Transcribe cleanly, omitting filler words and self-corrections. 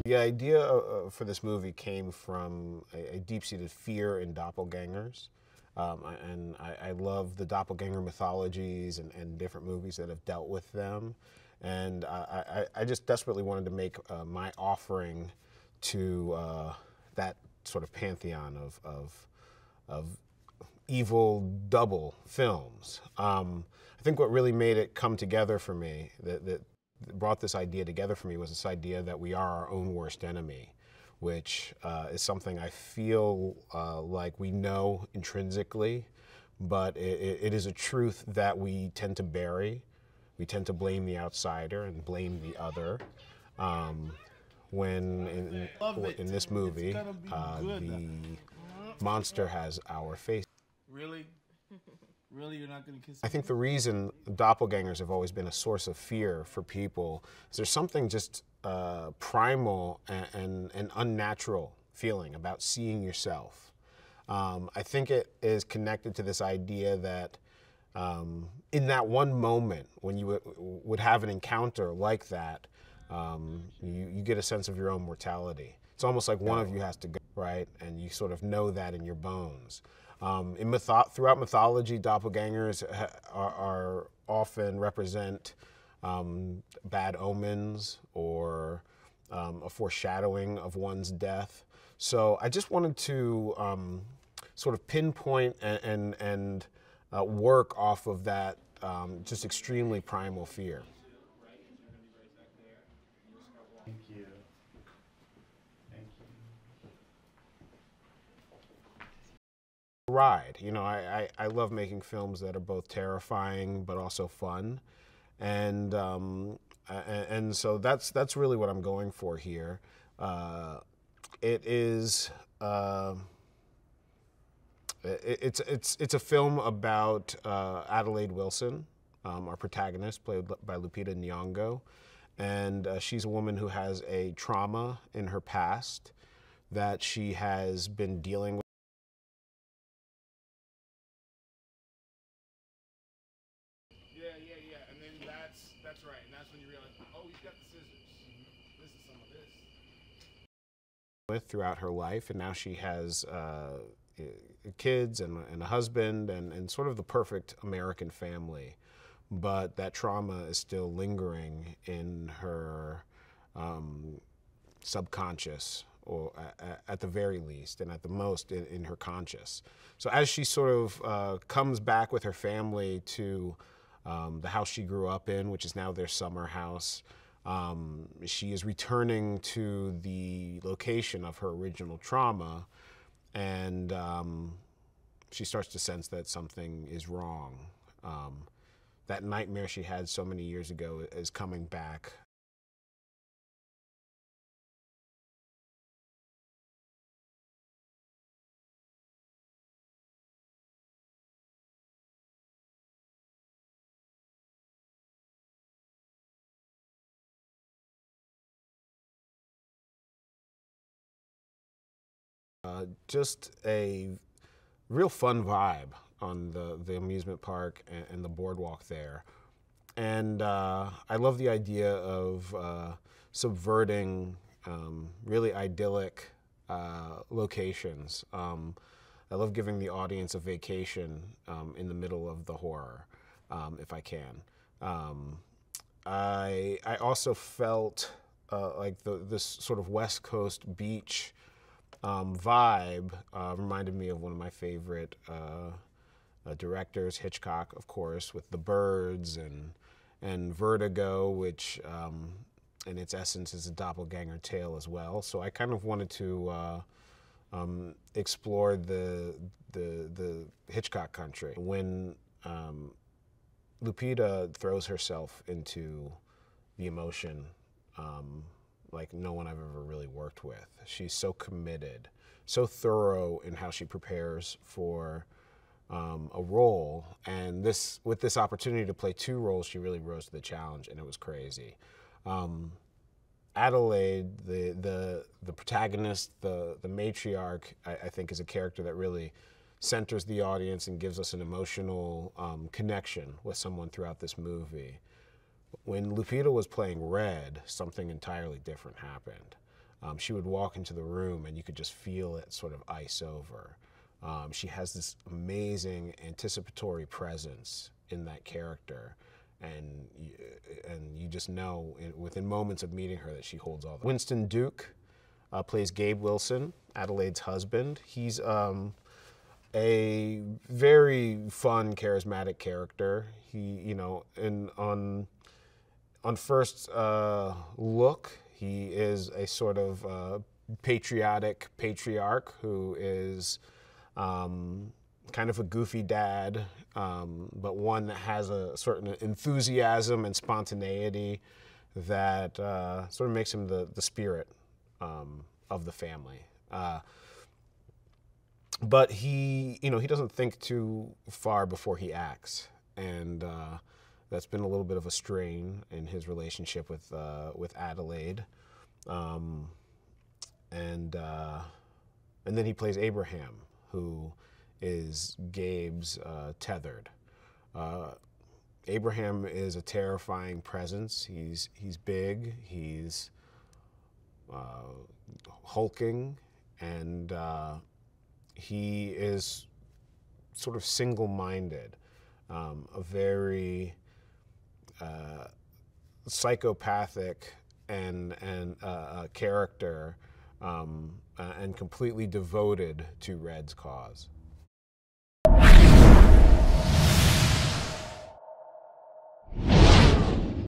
The idea for this movie came from a deep-seated fear in doppelgangers. I love the doppelganger mythologies and different movies that have dealt with them. And I just desperately wanted to make my offering to that sort of pantheon of evil double films. I think what really made it come together for me, that brought this idea together for me, was this idea that we are our own worst enemy, which is something I feel like we know intrinsically, but it is a truth that we tend to bury. We tend to blame the outsider and blame the other. When in this movie, the monster has our face. Really? Really, you're not going to kiss me? I think the reason doppelgangers have always been a source of fear for people is there's something just primal and unnatural feeling about seeing yourself. I think it is connected to this idea that in that one moment when you would have an encounter like that, you get a sense of your own mortality. It's almost like one of you has to go, right? And you sort of know that in your bones. Throughout mythology, doppelgangers are often represent bad omens or a foreshadowing of one's death. So I just wanted to sort of pinpoint and work off of that just extremely primal fear. Thank you. Thank you. Ride. You know, I love making films that are both terrifying but also fun, and so that's really what I'm going for here. It is it's a film about Adelaide Wilson, our protagonist, played by Lupita Nyong'o, and she's a woman who has a trauma in her past that she has been dealing with. Yeah. And then that's right. And that's when you realize, oh, he's got the scissors. This is some of this. Throughout her life, and now she has kids and a husband and sort of the perfect American family, but that trauma is still lingering in her subconscious, or at the very least, and at the most in her conscious. So as she sort of comes back with her family to the house she grew up in, which is now their summer house, she is returning to the location of her original trauma, and she starts to sense that something is wrong. That nightmare she had so many years ago is coming back. Just a real fun vibe on the amusement park and the boardwalk there. And I love the idea of subverting really idyllic locations. I love giving the audience a vacation in the middle of the horror, if I can. I also felt like this sort of West Coast beach vibe reminded me of one of my favorite directors, Hitchcock, of course, with The Birds and Vertigo, which in its essence is a doppelganger tale as well. So I kind of wanted to explore the Hitchcock country. When Lupita throws herself into the emotion like no one I've ever really worked with. She's so committed, so thorough in how she prepares for a role, and with this opportunity to play two roles, she really rose to the challenge, and it was crazy. Adelaide, the protagonist, the matriarch, I think is a character that really centers the audience and gives us an emotional connection with someone throughout this movie. When Lupita was playing Red, something entirely different happened. She would walk into the room and you could just feel it sort of ice over. She has this amazing anticipatory presence in that character, and you just know within moments of meeting her that she holds all the. Winston Duke plays Gabe Wilson, Adelaide's husband. He's a very fun, charismatic character. He, you know, on first look, he is a sort of patriotic patriarch who is kind of a goofy dad, but one that has a certain enthusiasm and spontaneity that sort of makes him the spirit of the family. But he, you know, he doesn't think too far before he acts, and that's been a little bit of a strain in his relationship with Adelaide. And then he plays Abraham, who is Gabe's tethered. Abraham is a terrifying presence. He's big, he's hulking, and he is sort of single-minded, a very psychopathic and character, and completely devoted to Red's cause.